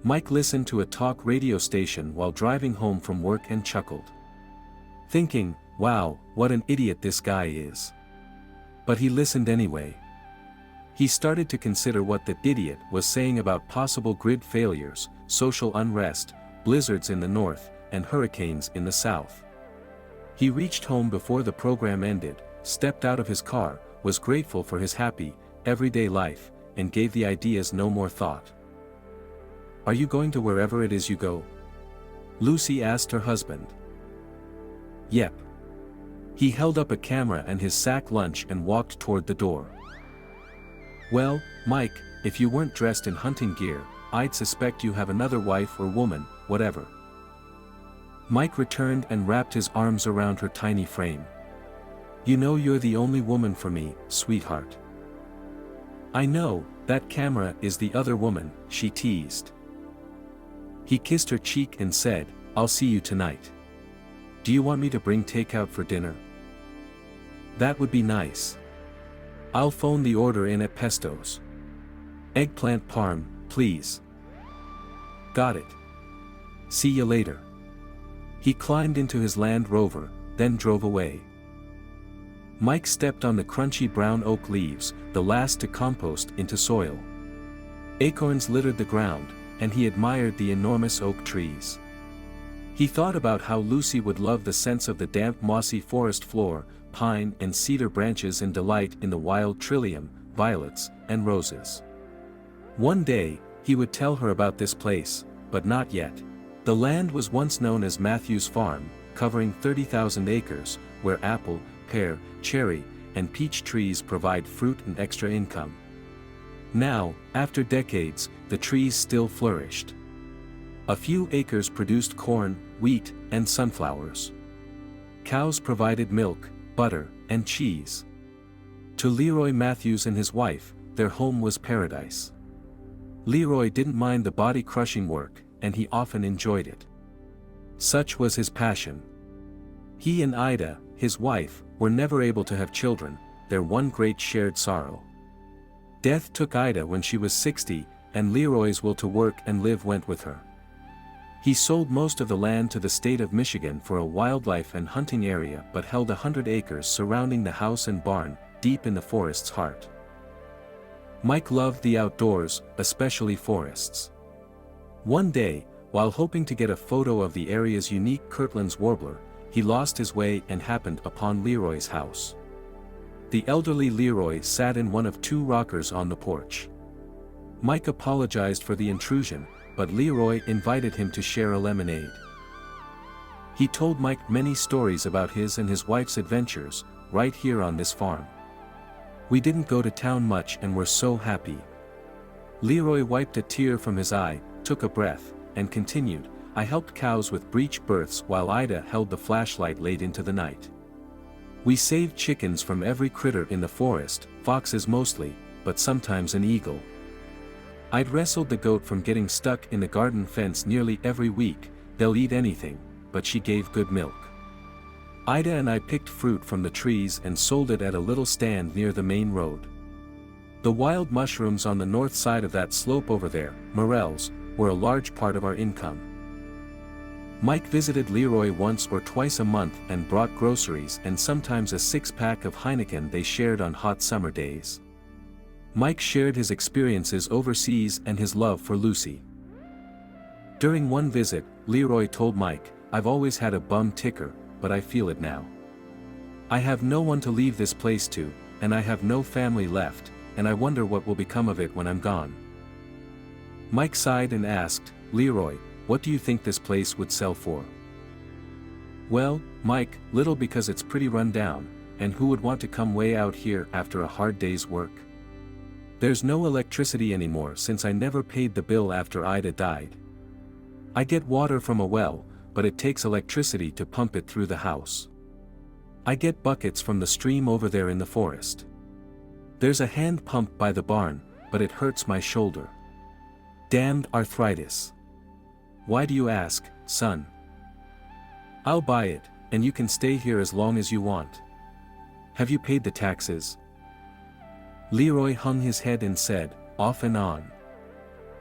Mike listened to a talk radio station while driving home from work and chuckled. Thinking, wow, what an idiot this guy is. But he listened anyway. He started to consider what the idiot was saying about possible grid failures, social unrest, blizzards in the north, and hurricanes in the south. He reached home before the program ended, stepped out of his car, was grateful for his happy, everyday life, and gave the ideas no more thought. "Are you going to wherever it is you go?" Lucy asked her husband. "Yep." He held up a camera and his sack lunch and walked toward the door. "Well, Mike, if you weren't dressed in hunting gear, I'd suspect you have another wife or woman, whatever." Mike returned and wrapped his arms around her tiny frame. "You know you're the only woman for me, sweetheart." "I know, that camera is the other woman," she teased. He kissed her cheek and said, "I'll see you tonight. Do you want me to bring takeout for dinner?" "That would be nice. I'll phone the order in at Pesto's. Eggplant parm, please." "Got it. See you later." He climbed into his Land Rover, then drove away. Mike stepped on the crunchy brown oak leaves, the last to compost into soil. Acorns littered the ground, and he admired the enormous oak trees. He thought about how Lucy would love the sense of the damp mossy forest floor, pine and cedar branches, and delight in the wild trillium, violets, and roses. One day, he would tell her about this place, but not yet. The land was once known as Matthews Farm, covering 30,000 acres, where apple, pear, cherry, and peach trees provide fruit and extra income. Now, after decades, the trees still flourished. A few acres produced corn, wheat, and sunflowers. Cows provided milk, butter, and cheese. To Leroy Matthews and his wife, their home was paradise. Leroy didn't mind the body-crushing work, and he often enjoyed it. Such was his passion. He and Ida, his wife, were never able to have children, their one great shared sorrow. Death took Ida when she was 60, and Leroy's will to work and live went with her. He sold most of the land to the state of Michigan for a wildlife and hunting area, but held 100 acres surrounding the house and barn, deep in the forest's heart. Mike loved the outdoors, especially forests. One day, while hoping to get a photo of the area's unique Kirtland's warbler, he lost his way and happened upon Leroy's house. The elderly Leroy sat in one of two rockers on the porch. Mike apologized for the intrusion, but Leroy invited him to share a lemonade. He told Mike many stories about his and his wife's adventures, right here on this farm. "We didn't go to town much and were so happy." Leroy wiped a tear from his eye, took a breath, and continued, "I helped cows with breech births while Ida held the flashlight late into the night. We saved chickens from every critter in the forest, foxes mostly, but sometimes an eagle. I'd wrestled the goat from getting stuck in the garden fence nearly every week. They'll eat anything, but she gave good milk. Ida and I picked fruit from the trees and sold it at a little stand near the main road. The wild mushrooms on the north side of that slope over there, morels, were a large part of our income." Mike visited Leroy once or twice a month and brought groceries and sometimes a six-pack of Heineken they shared on hot summer days. Mike shared his experiences overseas and his love for Lucy. During one visit, Leroy told Mike, "I've always had a bum ticker, but I feel it now. I have no one to leave this place to, and I have no family left, and I wonder what will become of it when I'm gone." Mike sighed and asked, "Leroy, what do you think this place would sell for?" "Well, Mike, little, because it's pretty run down, and who would want to come way out here after a hard day's work? There's no electricity anymore since I never paid the bill after Ida died. I get water from a well, but it takes electricity to pump it through the house. I get buckets from the stream over there in the forest. There's a hand pump by the barn, but it hurts my shoulder. Damned arthritis. Why do you ask, son? I'll buy it, and you can stay here as long as you want. Have you paid the taxes?" Leroy hung his head and said, "Off and on.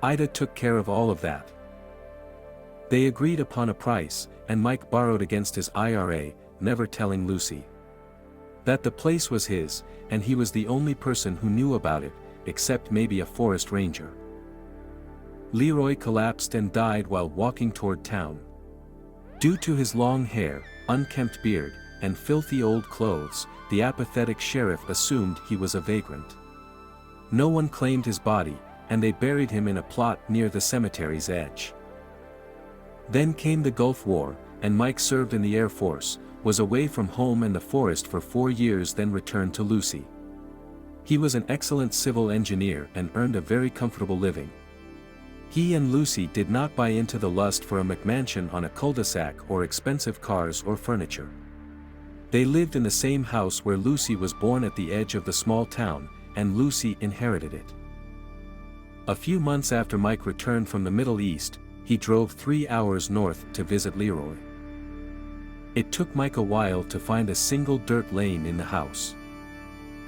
Ida took care of all of that." They agreed upon a price, and Mike borrowed against his IRA, never telling Lucy that the place was his, and he was the only person who knew about it, except maybe a forest ranger. Leroy collapsed and died while walking toward town. Due to his long hair, unkempt beard, and filthy old clothes, the apathetic sheriff assumed he was a vagrant. No one claimed his body, and they buried him in a plot near the cemetery's edge. Then came the Gulf War, and Mike served in the Air Force, was away from home and the forest for 4 years, then returned to Lucy. He was an excellent civil engineer and earned a very comfortable living. He and Lucy did not buy into the lust for a McMansion on a cul-de-sac or expensive cars or furniture. They lived in the same house where Lucy was born at the edge of the small town, and Lucy inherited it. A few months after Mike returned from the Middle East, he drove 3 hours north to visit Leroy. It took Mike a while to find a single dirt lane in the house.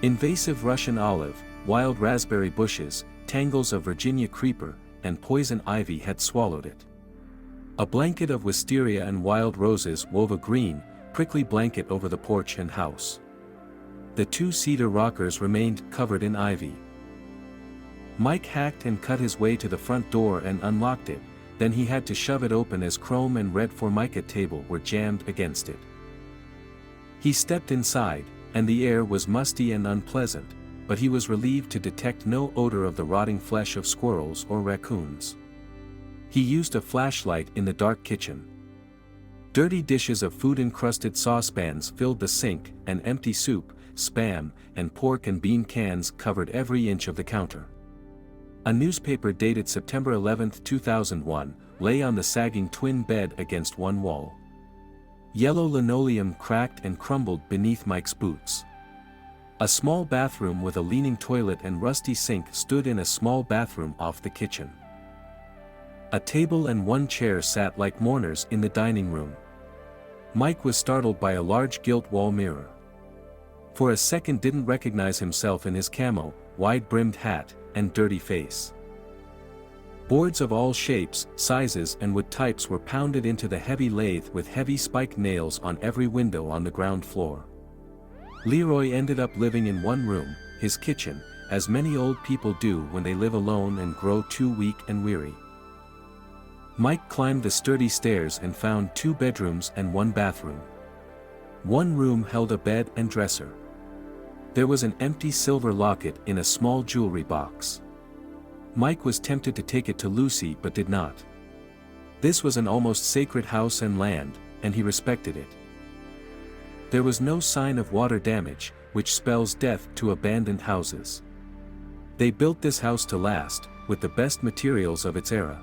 Invasive Russian olive, wild raspberry bushes, tangles of Virginia creeper, and poison ivy had swallowed it. A blanket of wisteria and wild roses wove a green, prickly blanket over the porch and house. The 2 cedar rockers remained covered in ivy. Mike hacked and cut his way to the front door and unlocked it, then he had to shove it open as chrome and red Formica table were jammed against it. He stepped inside, and the air was musty and unpleasant, but he was relieved to detect no odor of the rotting flesh of squirrels or raccoons. He used a flashlight in the dark kitchen. Dirty dishes of food-encrusted saucepans filled the sink, and empty soup, spam, and pork and bean cans covered every inch of the counter. A newspaper dated September 11, 2001, lay on the sagging twin bed against one wall. Yellow linoleum cracked and crumbled beneath Mike's boots. A small bathroom with a leaning toilet and rusty sink stood in a small bathroom off the kitchen. A table and 1 chair sat like mourners in the dining room. Mike was startled by a large gilt wall mirror. For a second didn't recognize himself in his camo, wide-brimmed hat, and dirty face. Boards of all shapes, sizes and wood types were pounded into the heavy lathe with heavy spiked nails on every window on the ground floor. Leroy ended up living in one room, his kitchen, as many old people do when they live alone and grow too weak and weary. Mike climbed the sturdy stairs and found 2 bedrooms and 1 bathroom. One room held a bed and dresser. There was an empty silver locket in a small jewelry box. Mike was tempted to take it to Lucy but did not. This was an almost sacred house and land, and he respected it. There was no sign of water damage, which spells death to abandoned houses. They built this house to last, with the best materials of its era.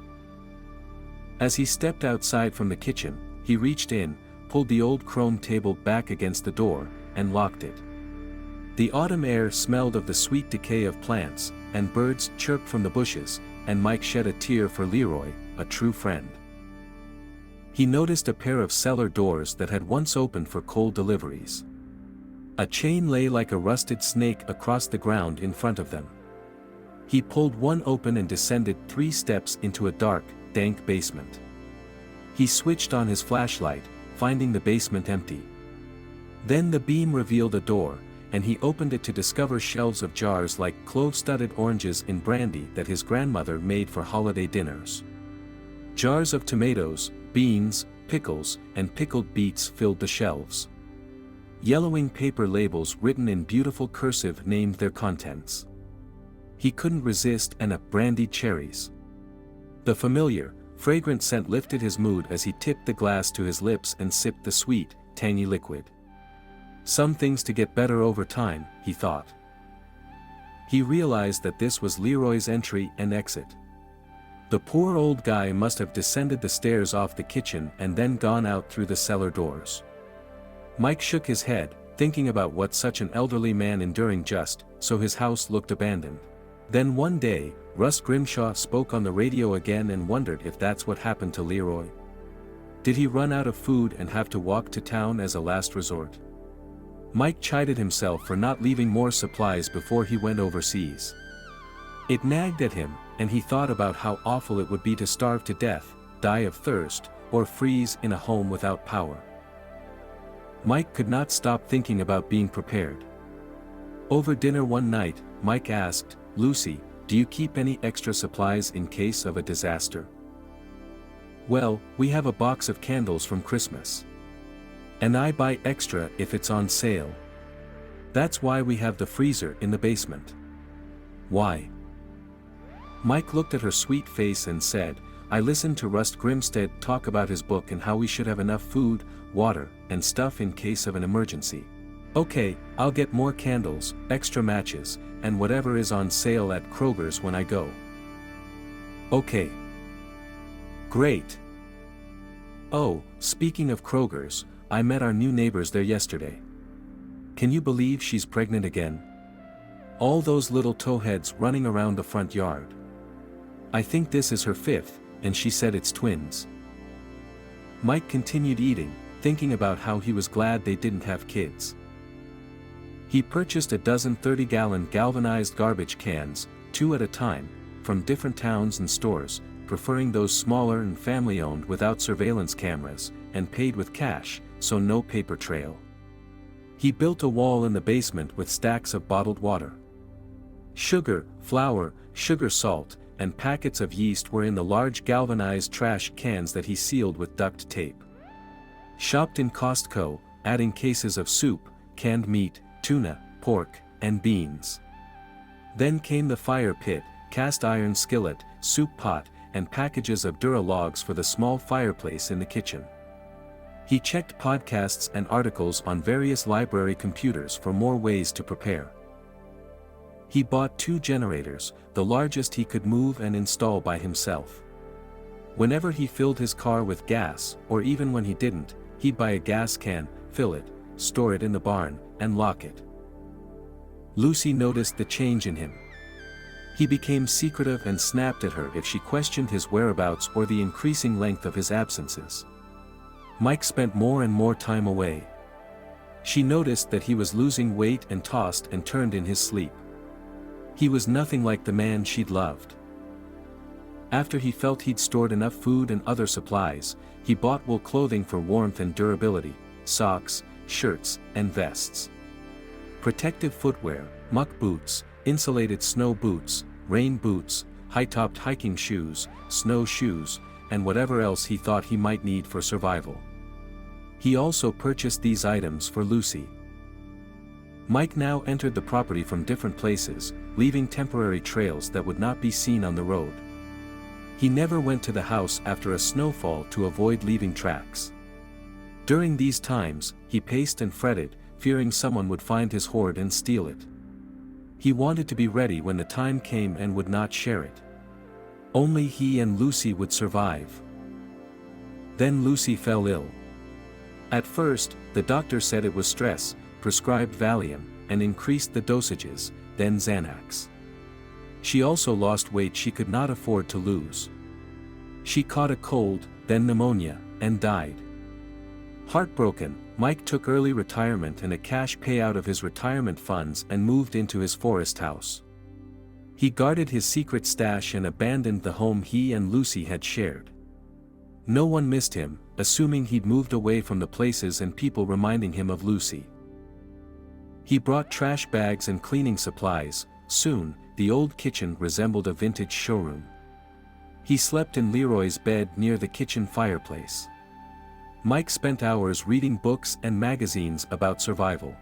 As he stepped outside from the kitchen, he reached in, pulled the old chrome table back against the door, and locked it. The autumn air smelled of the sweet decay of plants, and birds chirped from the bushes, and Mike shed a tear for Leroy, a true friend. He noticed a pair of cellar doors that had once opened for coal deliveries. A chain lay like a rusted snake across the ground in front of them. He pulled one open and descended 3 steps into a dark, dank basement. He switched on his flashlight, finding the basement empty. Then the beam revealed a door, and he opened it to discover shelves of jars like clove-studded oranges in brandy that his grandmother made for holiday dinners. Jars of tomatoes, beans, pickles, and pickled beets filled the shelves. Yellowing paper labels written in beautiful cursive named their contents. He couldn't resist and brandied cherries. The familiar, fragrant scent lifted his mood as he tipped the glass to his lips and sipped the sweet, tangy liquid. Some things to get better over time, he thought. He realized that this was Leroy's entry and exit. The poor old guy must have descended the stairs off the kitchen and then gone out through the cellar doors. Mike shook his head, thinking about what such an elderly man enduring just, so his house looked abandoned. Then one day, Russ Grimshaw spoke on the radio again and wondered if that's what happened to Leroy. Did he run out of food and have to walk to town as a last resort? Mike chided himself for not leaving more supplies before he went overseas. It nagged at him, and he thought about how awful it would be to starve to death, die of thirst, or freeze in a home without power. Mike could not stop thinking about being prepared. Over dinner one night, Mike asked, "Lucy, do you keep any extra supplies in case of a disaster?" "Well, we have a box of candles from Christmas. And I buy extra if it's on sale. That's why we have the freezer in the basement." "Why?" Mike looked at her sweet face and said, "I listened to Russ Grimstead talk about his book and how we should have enough food, water, and stuff in case of an emergency. Okay, I'll get more candles, extra matches, and whatever is on sale at Kroger's when I go." "Okay. Great. Oh, speaking of Kroger's, I met our new neighbors there yesterday. Can you believe she's pregnant again? All those little towheads running around the front yard. I think this is her fifth, and she said it's twins." Mike continued eating, thinking about how he was glad they didn't have kids. He purchased a dozen 30-gallon galvanized garbage cans, 2 at a time, from different towns and stores, preferring those smaller and family-owned without surveillance cameras, and paid with cash, so no paper trail. He built a wall in the basement with stacks of bottled water. Sugar, flour, sugar salt, and packets of yeast were in the large galvanized trash cans that he sealed with duct tape. Shopped in Costco, adding cases of soup, canned meat, tuna, pork, and beans. Then came the fire pit, cast iron skillet, soup pot, and packages of Duralogs for the small fireplace in the kitchen. He checked podcasts and articles on various library computers for more ways to prepare. He bought 2 generators, the largest he could move and install by himself. Whenever he filled his car with gas, or even when he didn't, he'd buy a gas can, fill it, store it in the barn, and lock it. Lucy noticed the change in him. He became secretive and snapped at her if she questioned his whereabouts or the increasing length of his absences. Mike spent more and more time away. She noticed that he was losing weight and tossed and turned in his sleep. He was nothing like the man she'd loved. After he felt he'd stored enough food and other supplies, he bought wool clothing for warmth and durability, socks, shirts, and vests. Protective footwear, muck boots, insulated snow boots, rain boots, high-topped hiking shoes, snow shoes, and whatever else he thought he might need for survival. He also purchased these items for Lucy. Mike now entered the property from different places, leaving temporary trails that would not be seen on the road. He never went to the house after a snowfall to avoid leaving tracks. During these times, he paced and fretted, fearing someone would find his hoard and steal it. He wanted to be ready when the time came and would not share it. Only he and Lucy would survive. Then Lucy fell ill. At first, the doctor said it was stress, prescribed Valium, and increased the dosages, then Xanax. She also lost weight she could not afford to lose. She caught a cold, then pneumonia, and died. Heartbroken, Mike took early retirement and a cash payout of his retirement funds and moved into his forest house. He guarded his secret stash and abandoned the home he and Lucy had shared. No one missed him, assuming he'd moved away from the places and people reminding him of Lucy. He brought trash bags and cleaning supplies. Soon, the old kitchen resembled a vintage showroom. He slept in Leroy's bed near the kitchen fireplace. Mike spent hours reading books and magazines about survival.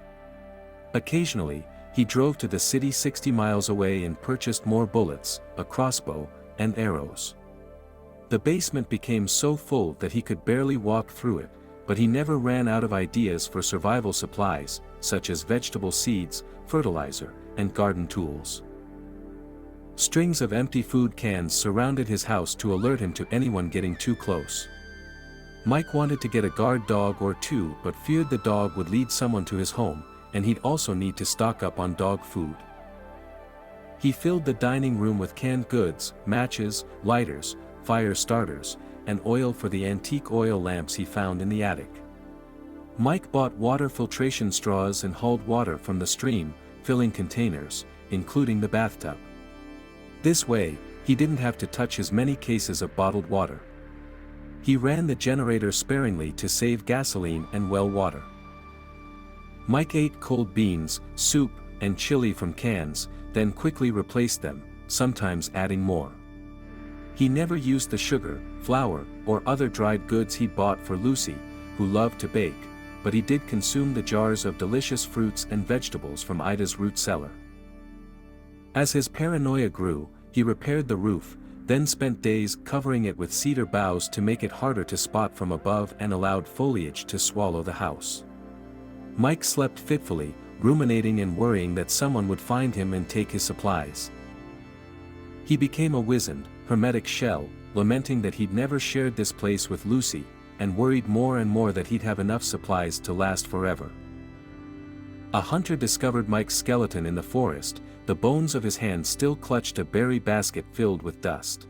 Occasionally, he drove to the city 60 miles away and purchased more bullets, a crossbow, and arrows. The basement became so full that he could barely walk through it, but he never ran out of ideas for survival supplies, such as vegetable seeds, fertilizer, and garden tools. Strings of empty food cans surrounded his house to alert him to anyone getting too close. Mike wanted to get a guard dog or 2 but feared the dog would lead someone to his home, and he'd also need to stock up on dog food. He filled the dining room with canned goods, matches, lighters, fire starters, and oil for the antique oil lamps he found in the attic. Mike bought water filtration straws and hauled water from the stream, filling containers, including the bathtub. This way, he didn't have to touch his many cases of bottled water. He ran the generator sparingly to save gasoline and well water. Mike ate cold beans, soup, and chili from cans, then quickly replaced them, sometimes adding more. He never used the sugar, flour, or other dried goods he bought for Lucy, who loved to bake, but he did consume the jars of delicious fruits and vegetables from Ida's root cellar. As his paranoia grew, he repaired the roof, then spent days covering it with cedar boughs to make it harder to spot from above and allowed foliage to swallow the house. Mike slept fitfully, ruminating and worrying that someone would find him and take his supplies. He became a wizened, hermetic shell, lamenting that he'd never shared this place with Lucy, and worried more and more that he'd have enough supplies to last forever. A hunter discovered Mike's skeleton in the forest, the bones of his hands still clutched a berry basket filled with dust.